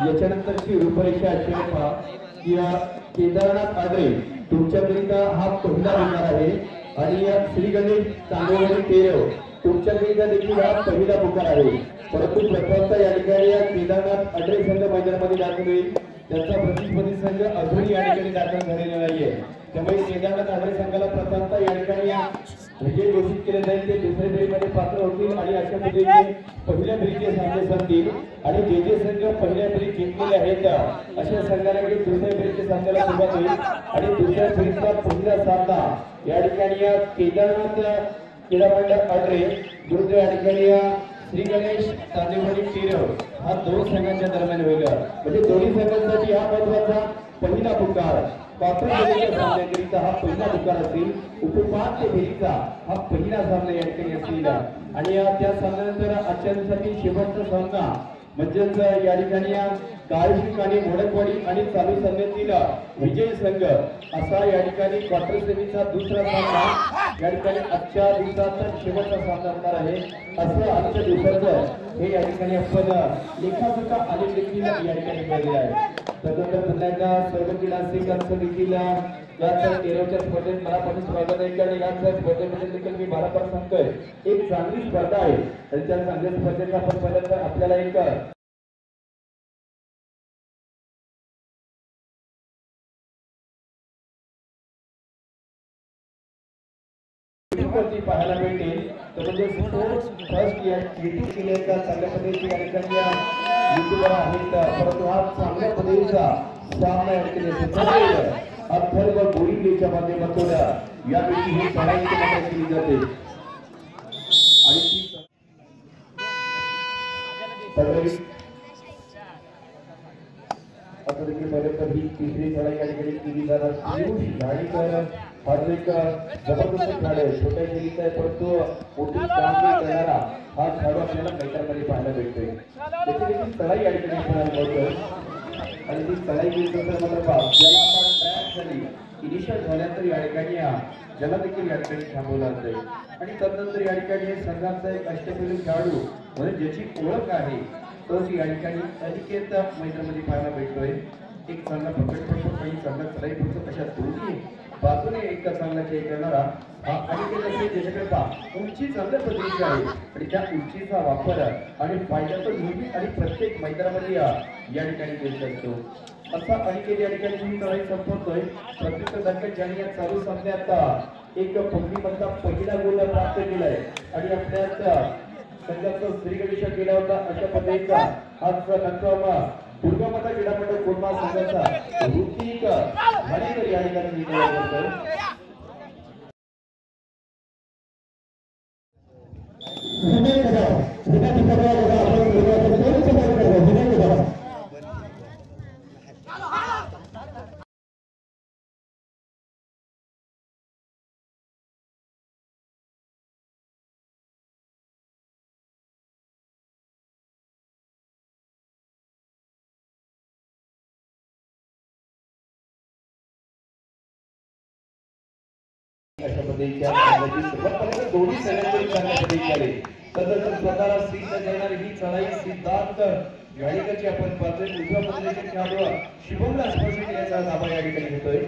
याच्यानंतरची रूपरेषा अशी पहा की केदारनाथ आडरे तुमच्याकरिता हा पहिला विचार आहे आणि श्री गणेश चांदोवडी तेरव तुमच्याकरिता देखील हा पहिला पुकार आहे। परंतु प्रथमतः या ठिकाणी केदारनाथ आडरे संघ मैदानामध्ये दाखल होईल, त्यांचा प्रतिस्पर्धी संघ अजूनही या ठिकाणी दाखल झालेला नाहीये। त्यामुळे केदारनाथ आडरे संघाला प्रथमतः या ठिकाणी विजय घोषित केले जाईल, ते दुसऱ्या फेरीमध्ये पात्र होतील आणि अशा पद्धतीने पहिल्या फेरीचे सामने संपतील आणि जे संघ पहिल्या फेरीत जिंकलेले आहेत अशा संघाला दुसऱ्या फेरीच्या सामन्याला सुरुवात होईल आणि दुसऱ्या फेरीचा पहिला सामना या ठिकाणी केदारनाथ क्रीडा मंडळ आडरे विरुद्ध या ठिकाणी श्री गणेश चांदोवडी तेरव हा दोन संघांच्या दरम्यान होईल। म्हणजे दोन्ही संघांसाठी हा महत्त्वाचा पहिला पुकार, क्वार्टर फेरीच्या सामन्याकरिता हा पहिला पुकार असेल, उपउपांत्य फेरीचा हा पहिला सामना या ठिकाणी असेल आणि त्या सामन्यानंतर आजच्या दिवसातील शेवटचा सामना म्हणजेच या ठिकाणी काळशिक आणि मोडकवाडी आणि चालू सामन्यातील विजय संघ असा या ठिकाणी क्वार्टर सेमीचा दुसरा सामना या ठिकाणी आजच्या दिवसाचा शेवटचा सामना होणार आहे। असं आजच्या दिवसाचं हे या ठिकाणी आपण लेखाजोखा आलेख देखील या ठिकाणी केलेला आहे। तदनंतर पुन्हा एकदा सर्व क्रीडारसिकांचं देखील याच तेरवच्या स्पर्धेत मनापासून स्वागत आहे आणि याच स्पर्धेमध्ये देखील मी बारापार सांगतोय एक चांगली स्पर्धा आहे आणि त्या चांगल्या स्पर्धेचा आपण पाहिलं तर आपल्याला एक पाहायला मिळतील। तर म्हणजे फर्स्ट या क्रिकेट केलेल्या चांगल्या पद्धतीची या ठिकाणी युट्यूबर आहेत, परंतु हा चांगल्या पद्धतीचा सामना या ठिकाणी अथर्व गोविंदेच्या माध्यमातून यापैकी ही लढाई केली जाते आणि आता देखील पर्यंत ही तिसरी लढाई या ठिकाणी केली जाणार एक जबरदस्त खेळाडू आहे, छोट्या शैलीचा आहे परंतु मोठी कामगिरी करणारा हा खेळाडू आपल्याला मैदानामध्ये पाहायला भेटतोय। त्याची देखील चढाई या ठिकाणी आपल्याला मिळतोय आणि ती चढाई ज्याला आपण ट्रॅक झाली इनिशियल झाल्यानंतर या ठिकाणी ज्याला देखील या ठिकाणी थांबवलं जाईल आणि तदनंतर या ठिकाणी संघाचा एक अष्टपैलू खेळाडू म्हणजे ज्याची ओळख आहे तोच या ठिकाणी अनिकेत मैदानामध्ये पाहायला भेटतोय। एक चांगला प्रकट पडतो काही चांगला चढाई पडतो, अशा दोन्ही बाजूने एक चांगला खेळ करणारा हा अनिकेत असेल ज्याच्याकडे उंची चांगल्या पद्धतीची आहे आणि त्या उंचीचा वापर आणि फायदा तर नेहमी आणि प्रत्येक मैदानामध्ये या ठिकाणी घेत असतो। असा अनिकेत या ठिकाणी ही लढाई संपवतोय। प्रत्येक दरम्यान ज्यांनी या चालू सामन्यात एक पंक्तीमधला पहिला गोल प्राप्त केलाय आणि आपल्या संघाचा श्रीगणेश केला होता, अशा पद्धतीचा आज कन्फर्म दुर्गामाता क्रीडा मंडळ कोरमा संघाचा ऋतिक हरिकर या ठिकाणी अशा पद्धतीच्या दोन्ही संघांची चांगल्या पद्धतीने आले तर स्वतःला सिद्ध करणारी ही चढाई सिद्धार्थ गाडीकरची आपण पाहतोय। उजव्या पद्धतीचे खेळाडू शुभमला स्पर्श केल्याचा दावा या ठिकाणी होतोय।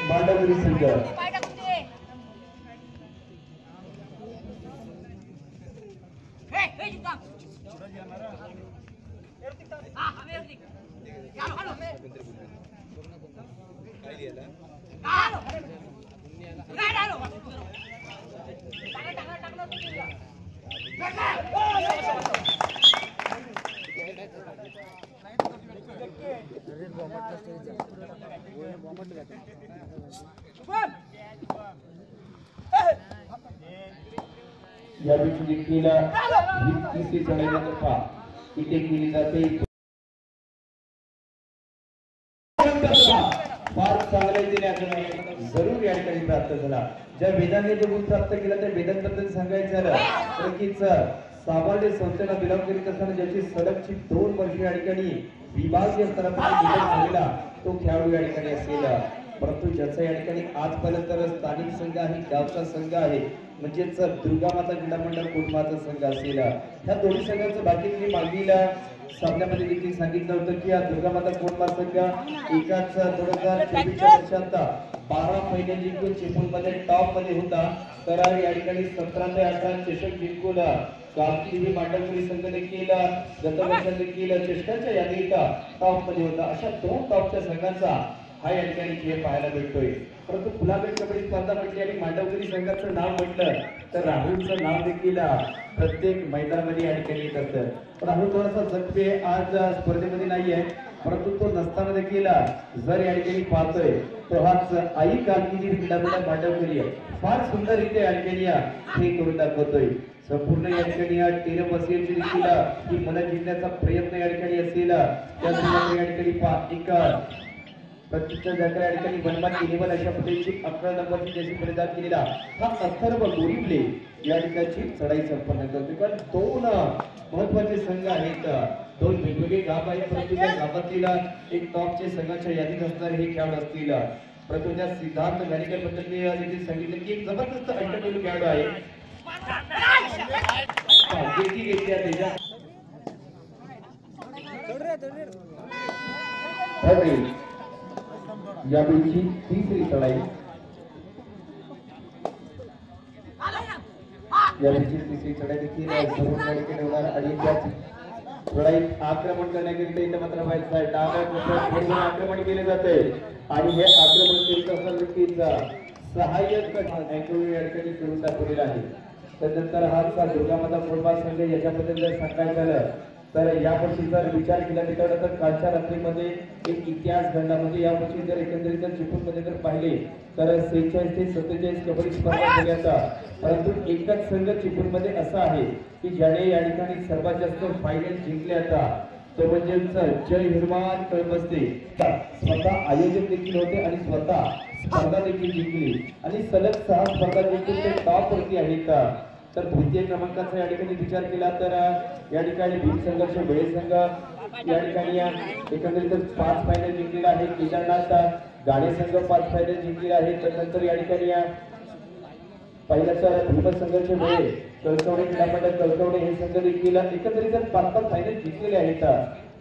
मांडवली संघ या देखील तिसरी चढाईचा टप्पा इथे केली जाते। फार चांगल्या जरूर या ठिकाणी प्राप्त झाला। ज्या वेदांनी जो गुण प्राप्त केला त्या वेदांबद्दल सांगायचं झालं तर की सामान्य संस्थेला बिलॉंग करीत असताना ज्याची सलगची 2 वर्षे या ठिकाणी विभागीय स्तरावर झालेला तो खेळाडू या ठिकाणी असेल परंतु ज्याचा या ठिकाणी आजपर्यंत स्थानिक संघ आहे, गावचा संघ आहे, म्हणजेच दुर्गा माता क्रीडा मंडळ कोटमाचा संघ असेल, ह्या दोन्ही संघांचं बाकी मी मागील सामन्यामध्ये देखील सांगितलं होतं की हा दुर्गा माता कोटमा संघ एकाच 2024च्या वर्षात 12 महिने जिंकून चिपळूणमध्ये टॉप मध्ये होता, तर या ठिकाणी 17 ते 18 चषक जिंकून गावठी मांडवकरी संघ देखील गत वर्षात देखील चषकाच्या यादीत टॉप मध्ये होता. अशा दोन टॉपच्या संघांचा हा या ठिकाणी खेळ पाहायला भेटतोय. परंतु खुलागट कबड्डी स्पर्धा म्हटली आणि मांडवकरी संघाचं नाव म्हटलं तर राहुलचं नाव देखील प्रत्येक मैदानामध्ये या ठिकाणी येत असतं. पण राहुल थोडासा जखमी आज स्पर्धेमध्ये नाही आहे, परंतु तो नसताना देखील जर या ठिकाणी पाहतोय तो हाच आई कामगिरी क्रीडामध्ये मांडवकरी आहे, फार सुंदररित्या या ठिकाणी हे करून दाखवतोय. संपूर्ण या ठिकाणी टीम असेल देखील ही मला जिंकण्याचा प्रयत्न या ठिकाणी असेल, त्या या ठिकाणी एक प्रत्येक जगाला या ठिकाणी वनमान इलेव्हन अशा पद्धतीची 11 नंबरची जशी परिधान केलेला हा अथर्व गोरिबले या ठिकाणची चढाई संपन्न करतो. कारण दोन महत्वाचे संघ आहेत, दोन वेगवेगळे गाव आहेत, परंतु त्या गावातील एक टॉपचे संघाच्या यादीत असणारे हे खेळाडू असतील. परंतु त्या सिद्धार्थ व्यानिकर बद्दल मी देखील सांगितलं की एक जबरदस्त अष्टपैलू खेळाडू आहे. यावेळीची तिसरी चढाई, यावेळीची तिसरी चढाई देखील होणार आणि त्याच चढाईत आक्रमण करण्याकरिता इथं मात्र व्हायचं डाव्या आक्रमण केले जाते आणि हे आक्रमण करीत असताना सहाय्यक या ठिकाणी करून दाखवलेला आहे. त्यानंतर हा दुर्गा माता कोटमा संघ याच्याबद्दल जर सांगायचं झालं तर यावर्षी जर विचार केला तर कालच्या रात्रीमध्ये एक इतिहास घडला. म्हणजे यावर्षी जर एकंदरीत चिपळूणमध्ये जर पाहिले तर 46 ते 47 कबड्डी स्पर्धा झाल्या, परंतु एकच संघ चिपळूणमध्ये असा आहे की ज्याने या ठिकाणी सर्वात जास्त फायनल जिंकले आता तो म्हणजे जय हनुमान कळमस्ते. स्वतः आयोजक देखील होते आणि स्वतः स्पर्धा देखील जिंकली आणि सलग 6 स्पर्धा जिंकून ते टॉप वरती आहेत. तर द्वितीय क्रमांकाचा या ठिकाणी विचार केला तर या ठिकाणी भीम संघर्ष वेळे संघ या ठिकाणी एकंदरीत 5 फायनल जिंकलेला आहे. केदारनाथ गाणे संघ 5 फायनल जिंकलेला आहे. त्यानंतर या ठिकाणी पहिल्याचा भीम संघर्ष वेळे कळकवडे क्रीडामंडळ कळकवडे हे संघ देखील एकंदरीत 5 फायनल जिंकलेले आहेत.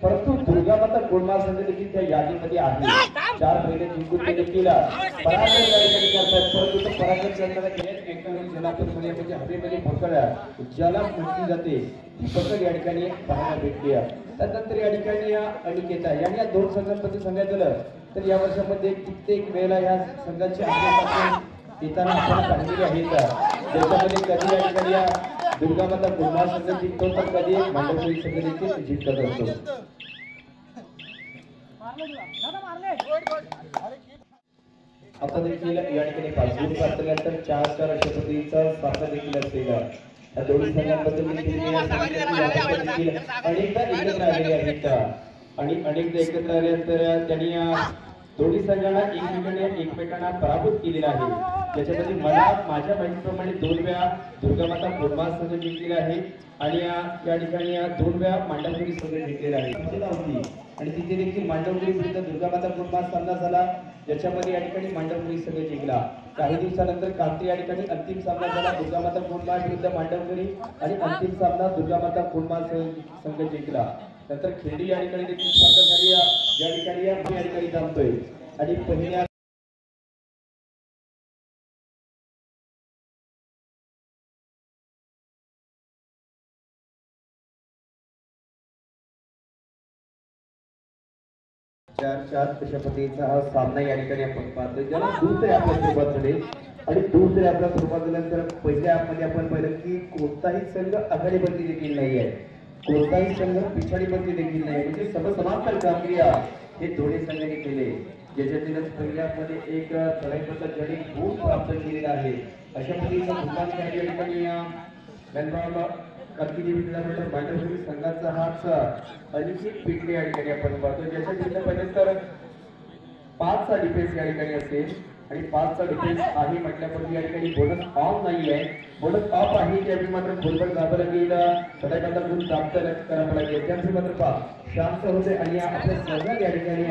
परंतु दुर्गा माता कोटमा संघ देखील त्या यादीमध्ये आहे. 4 फायनल जिंकून ते देखील पराक्रम या ठिकाणी करतात. परंतु तो पराक्रम करताना ज्याला आपण म्हणजे हवेमध्ये पकड ज्याला म्हटली जाते ती पकड या ठिकाणी पाहायला भेटली. त्यानंतर या ठिकाणी अनिकेता यांनी या दोन संघांमध्ये सांगायचं झालं तर या वर्षामध्ये कित्येक वेळेला या संघाचे येताना आपण पाहिलेले आहेत. त्याच्यामध्ये कधी या ठिकाणी दुर्गा माता कोटमा संघ जिंकतो तर कधी मांडवकरी संघ देखील जिंकत असतो. आता देखील या ठिकाणी 5 पात्रल्यानंतर 4-4 अशा पद्धतीचा सामना देखील असेल. या दोन्ही संघांबद्दल अनेकदा एकत्र आलेले आहेत आणि अनेकदा एकत्र आल्यानंतर त्यांनी दोन्ही संघांना एकमेकांना पराभूत केलेला आहे. त्याच्यामध्ये मला माझ्या माहितीप्रमाणे 2 वेळा दुर्गा माता कोटमा संघ जिंकलेला आहे आणि या ठिकाणी 2 वेळा मांडवकरी संघ जिंकलेला आहे. आणि तिथे देखील मांडवकरी विरुद्ध दुर्गा माता कोटमा सामना झाला, ज्याच्यामध्ये या ठिकाणी मांडवकरी संघ जिंकला. काही दिवसानंतर कालच्या या ठिकाणी अंतिम सामना झाला दुर्गा माता कोटमा विरुद्ध मांडवकरी आणि अंतिम सामना दुर्गा माता कोटमा संघ जिंकला. नंतर खेळी या ठिकाणी देखील स्पर्धा झाली, या ठिकाणी थांबतोय आणि पहिल्या 4-4 अशा पद्धतीचा हा सामना या ठिकाणी आपण पाहतोय. ज्याला दुसऱ्या आपल्या सुरुवात झाली आणि दुसऱ्या आपल्या सुरुवात झाल्यानंतर पहिल्या मध्ये आपण पाहिलं की कोणताही संघ आघाडीवरती देखील नाही आहे, कोणताही संघ पिछाडीवरती देखील नाही. म्हणजे समसमांतर कामगिरी हे दोन्ही संघांनी केले, ज्याच्यातीलच पहिल्यामध्ये एक चढाईपत्र जडी गुण प्राप्त केलेला आहे. अशा पद्धतीचा मुद्दा या ठिकाणी मांडवकरी संघाचा हाच अनिश्चित पिटले या ठिकाणी आपण पाहतो. ज्याच्या जिल्हा पहिले तर 5चा डिफेन्स या ठिकाणी असेल आणि 5चा डिफेन्स आहे म्हटल्यापूर्वी या ठिकाणी बोनस ऑफ नाही आहे. बोनस ऑफ आहे त्यावेळी मात्र फुलबल जावं लागेल, चढाईपत्र गुण प्राप्त करावं लागेल. त्यामुळे मात्र शांत होते आणि आपल्या संघात या ठिकाणी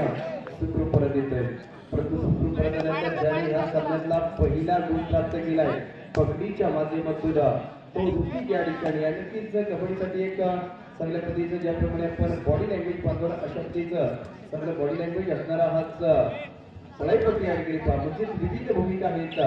सुखरूप परत येतोय. परंतु सुखरूप प्रकाराने ज्याने या सामन्यातला पहिला गुण प्राप्त केलाय पकडीच्या माध्यमातून तो ऋतिक या ठिकाणी आणि नक्कीच कबड्डीसाठी एक चांगल्या पद्धतीचं ज्याप्रमाणे आपण बॉडी लँग्वेज पाहतो अशा पद्धतीचं चांगलं बॉडी लँग्वेज असणारा हाच सळाईपट्टी या ठिकाणी म्हणजे विविध भूमिका आहेत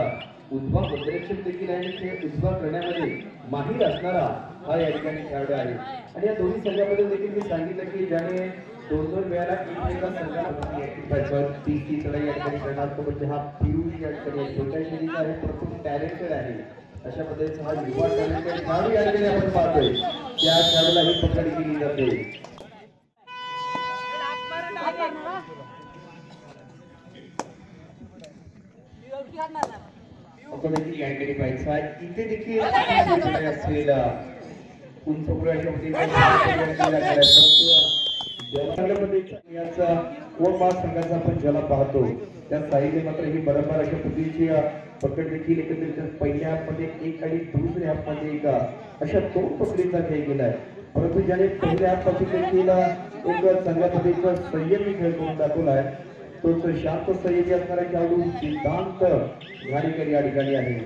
उद्भव प्रदर्शन देखील आहे ते उद्भव करण्यामध्ये माहीर असणारा हा या ठिकाणी खेळाडू आहे आणि या दोन्ही संघामध्ये देखील मी सांगितलं की ज्याने दोन वेळेला एकमेका संघाला ती चढाई या ठिकाणी करणार तो म्हणजे हा पियुष या ठिकाणी छोट्या शैलीचा आहे परंतु टॅलेंटेड आहे अशा पद्धतीचा हा युवा टॅलेंटेड खेळाडू या ठिकाणी आपण पाहतोय त्या खेळाडूला ही पकड केली जाते ऑटोमॅटिक यांकडे पाहिजे इथे देखील असेल उंच पुढे अशा पद्धतीने याचा कोण संघाचा आपण ज्याला पाहतो त्या साईडने मात्र ही बरोबर अशा पद्धतीची पकड देखील एकत्रित पहिल्या मध्ये एक आणि दुसऱ्या मध्ये एक अशा दोन पकडीचा खेळ केलाय परंतु ज्याने पहिल्या देखील एक चांगल्या पद्धतीचा संयमी खेळ करून दाखवलाय तोच शांत संयमी असणारा खेळाडू सिद्धांत घाणेकर या ठिकाणी आहे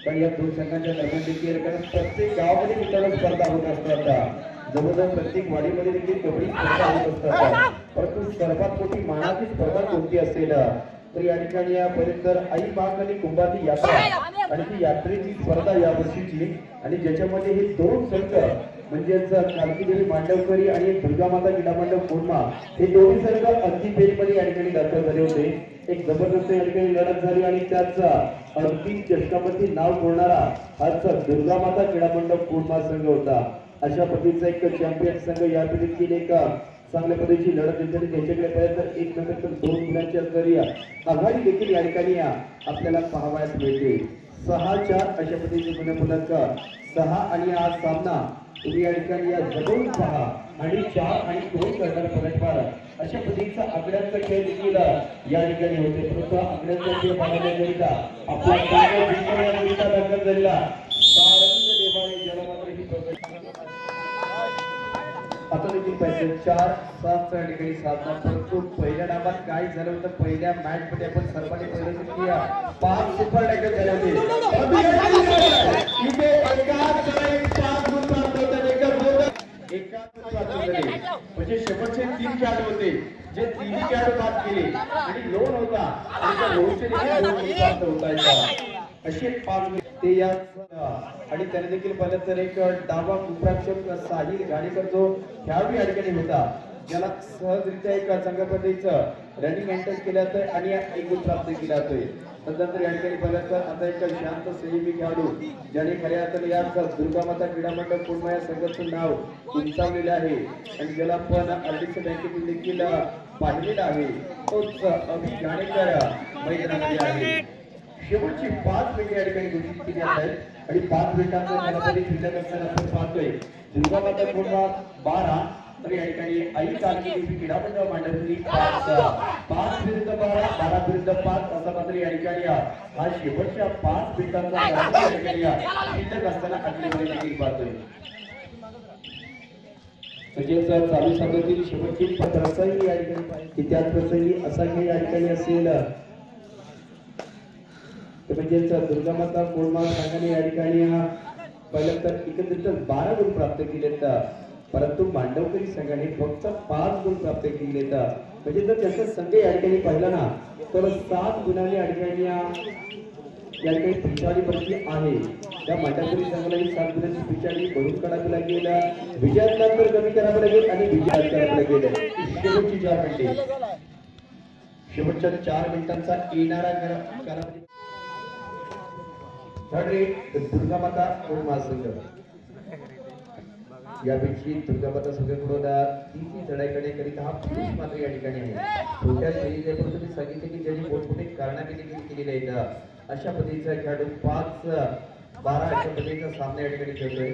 पण या दोन संघांच्या दरम्यान देखील कारण प्रत्येक गावामध्ये मित्रांनो स्पर्धा होत असतात जवळजवळ प्रत्येक वाडीमध्ये देखील कबड्डी स्पर्धा होत असतात परंतु सर्वात मोठी मानाची स्पर्धा कोणती असेल तर या ठिकाणी पर्यंत तर आई बाग आणि कुंभाची यात्रा आणि ती यात्रेची स्पर्धा या वर्षीची आणि ज्याच्यामध्ये हे दोन संघ म्हणजेच कालकीदेवी मांडवकरी आणि दुर्गामाता क्रीडा मंडळ कोरमा हे दोन्ही संघ अंतिम फेरीमध्ये या ठिकाणी दाखल झाले होते एक जबरदस्त या ठिकाणी लढत झाली आणि त्याचा अंतिम चषकामध्ये नाव कोरणारा हाच दुर्गामाता क्रीडा मंडळ कोरमा संघ होता अशा पद्धतीचा एक चॅम्पियन संघ या देखील एक चांगल्या पद्धतीची लढत जिंकली त्यांच्याकडे पाहिजे तर एक नंतर तर दोन गुणांच्या जरी आघाडी देखील या ठिकाणी आपल्याला पाहावयास मिळते 6-4 अशा पद्धतीचे गुणफलक 6 आणि हा सामना तुम्ही या ठिकाणी जवळून पहा आणि 4 आणि 2 करणार पलटवार अशा पद्धतीचा आकड्यांचा खेळ देखील या ठिकाणी होते परंतु आकड्यांचा खेळ पाहण्याकरिता आपला दाखल झालेला सारंग देवाने ज्याला मात्र ही आता देखील पाहिजे 4-7 ठिकाणी साधना परंतु पहिल्या डावात काय झालं होतं पहिल्या मॅच मध्ये आपण सर्वांनी पाहिलं की 5 सुपर टॅकल झाले होते इथे एकाच वेळी 5 गुण प्राप्त होतात एकाच म्हणजे शेवटचे 3 खेळाडू होते जे 3 खेळाडू बाद केले आणि लोन होता आणि त्या लोनचे देखील 2 गुण प्राप्त होता असे 5 ते या आणि त्याने देखील पाहिलं तर एक डावा कुपराक्षक साहिल घाणेकर जो खेळाडू या ठिकाणी होता ज्याला सहजरित्या एक चांगल्या पद्धतीचं रनिंग एंटर केलं जातं आणि एक गुण प्राप्त केला जातोय नंतर या ठिकाणी पाहिलं तर आता एक शांत संयमी खेळाडू ज्याने खऱ्या अर्थाने या दुर्गामाता क्रीडा मंडळ कोरमा या संघाचं नाव उंचावलेलं आहे आणि ज्याला आपण आरडीसी बँकेतून देखील पाहिलेला आहे तोच अभि घाणेकर मैदानामध्ये आहे शेवटची 5 मिनिटे या ठिकाणी घोषित केली आहेत आणि 5 मिनिटांचा कालावधी शिल्लक असताना आपण पाहतोय दुर्गामाता कोरमा 12 तर या ठिकाणी आई कालकीदेवी क्रीडा मंडळ मांडवली 5 विरुद्ध 12 विरुद्ध 5 असा मात्र या ठिकाणी हा शेवटच्या 5 मिनिटांचा कालावधी या ठिकाणी शिल्लक असताना आकडेवारी देखील पाहतोय म्हणजेच चालू सामन्यातील शेवटची 15 या ठिकाणी की त्याच प्रसंगी असा खेळ या ठिकाणी असेल म्हणजेच दुर्गामाता कोरमा संघाने या ठिकाणी पहिलं तर एकत्रित 12 गुण प्राप्त केलेत परंतु मांडवकरी संघाने फक्त 5 गुण प्राप्त केलेत म्हणजे जर त्याचा संघ या ठिकाणी पाहिला ना तर 7 गुणांनी या ठिकाणी पिछाडी पडली आहे त्या मांडवकरी संघाला 7 गुणांची पिछाडी भरून काढावी लागेल विजयातला तर कमी करावं लागेल आणि विजयात करावं लागेल शेवटची 4 मिनिटे शेवटच्या 4 मिनिटांचा येणारा कालावधी दुर्गामाता कोरमा संघ यापेक्षी दुर्गामाता संघाकडून 3 चढाई करण्याकरिता हा पुरुष मात्र या ठिकाणी आहे छोट्या शैलीचे पण तुम्ही सांगितले की ज्यांनी मोठमोठे कारनामे देखील केलेले आहेत अशा पद्धतीचा खेळाडू 5-12 अशा पद्धतीचा सामना या ठिकाणी खेळतोय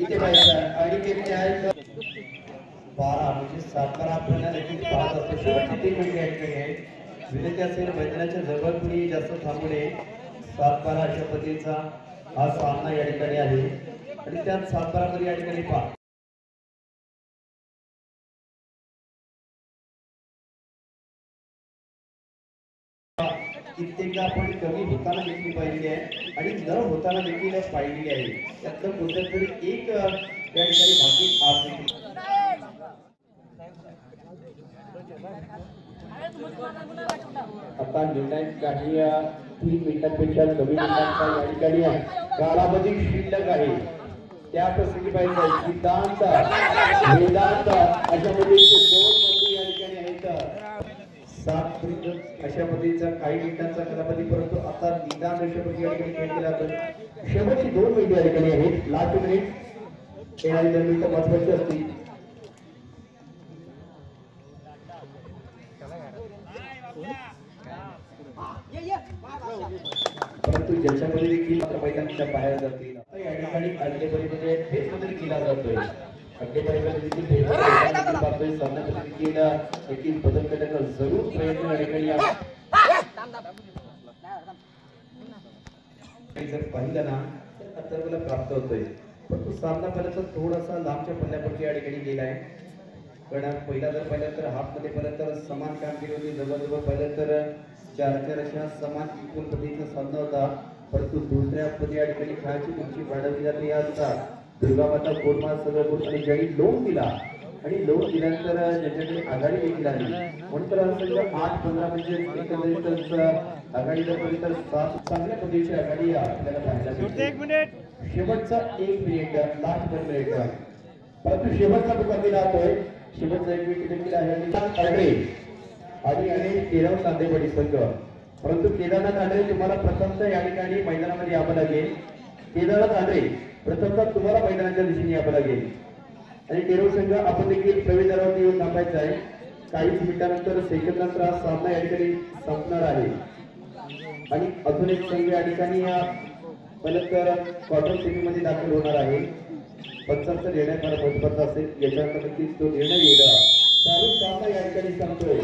इथे आणि केलेले आहेत 12 म्हणजे 7-12 आपल्याला देखील 5 असते शेवटची 3 मिनिटे या ठिकाणी आहेत विनंती असेल मैदानाच्या जवळ कुणी जास्त थांबू नये 7-12 अशा पद्धतीचा हा सामना या ठिकाणी आहे आणि त्यात सातबारामध्ये या ठिकाणी पहा कित्येकदा आपण कमी होताना देखील पाहिलेली आहे आणि न होताना देखील पाहिलेली आहे. त्यातलं कोणत्या तरी एक त्या ठिकाणी भाकीत आज आता निर्णायक काही 3 मिनिटांपेक्षा कमी मिनिटांचा या ठिकाणी कालावधी शिल्लक आहे. त्या प्रसंगी पाहिजे सिद्धांत वेदांत अशा पद्धतीचे 2 बंधू या ठिकाणी आहेत. 7 अशा पद्धतीचा काही मिनिटांचा कालावधी, परंतु आता निदान अशा पद्धती या ठिकाणी खेळ केला जातो. शेवटची 2 मिनिटे या ठिकाणी आहेत. लास्ट मिनिट येणारी 2 मिनिटं महत्वाची असतील. परंतु ज्याच्यामध्ये देखील मैदानाच्या बाहेर जातील या ठिकाणी अड्डेपरीमध्ये भेदमध्ये केला जातोय. अड्डेपरीमध्ये देखील पाहतोय सामन्यामध्ये देखील बदल करण्याचा जरूर प्रयत्न या ठिकाणी जर पाहिलं ना तर अथर्वला प्राप्त होतोय. परंतु सामना पहिला थोडासा लांबच्या पल्ल्यावरती या ठिकाणी गेलाय. पण पहिला जर पाहिलं तर हाफ मध्ये पाहिलं तर समान कामगिरी होती. जवळजवळ पाहिलं तर 4 अशा समान एकूण पद्धतीचा सामना होता. परंतु दुसऱ्या मध्ये या ठिकाणी खेळाची उंची वाढवली जाते. आता दुर्गामाता गोडमाल सगळं आणि ज्याने लोन दिला आणि लोन दिल्यानंतर ज्याच्याकडे आघाडी देखील आली म्हणून तर असं 8-15 म्हणजे एकंदरीतच आघाडी जर तर 7 चांगल्या पद्धतीची आघाडी आपल्याला पाहायला मिळते. शेवटचा 1 मिनिट लास्ट 2 मिनिट परंतु शेवटचा मुकाबला राहतोय. शेवटचा 1 मिनिट देखील आहे आणि 13 सांदेवाडी संघ. परंतु केदारनाथ आंध्रे तुम्हाला प्रथमतः या ठिकाणी मैदानामध्ये यावं लागेल. केदारनाथ आंध्रे प्रथमतः तुम्हाला मैदानाच्या दिशेने यावं लागेल आणि 13 संघ आपण देखील प्रवेशद्वारावरती येऊन थांबायचं आहे. काहीच मिनिटांनंतर सेकंदानंतर हा सामना या ठिकाणी संपणार आहे आणि अजून एक संघ या ठिकाणी तर क्वार्टर सेमीमध्ये दाखल होणार आहे. पंचांचा निर्णय फार महत्वाचा असेल. याच्यानंतर नक्कीच तो निर्णय येईल. चालू सामना या ठिकाणी संपतोय.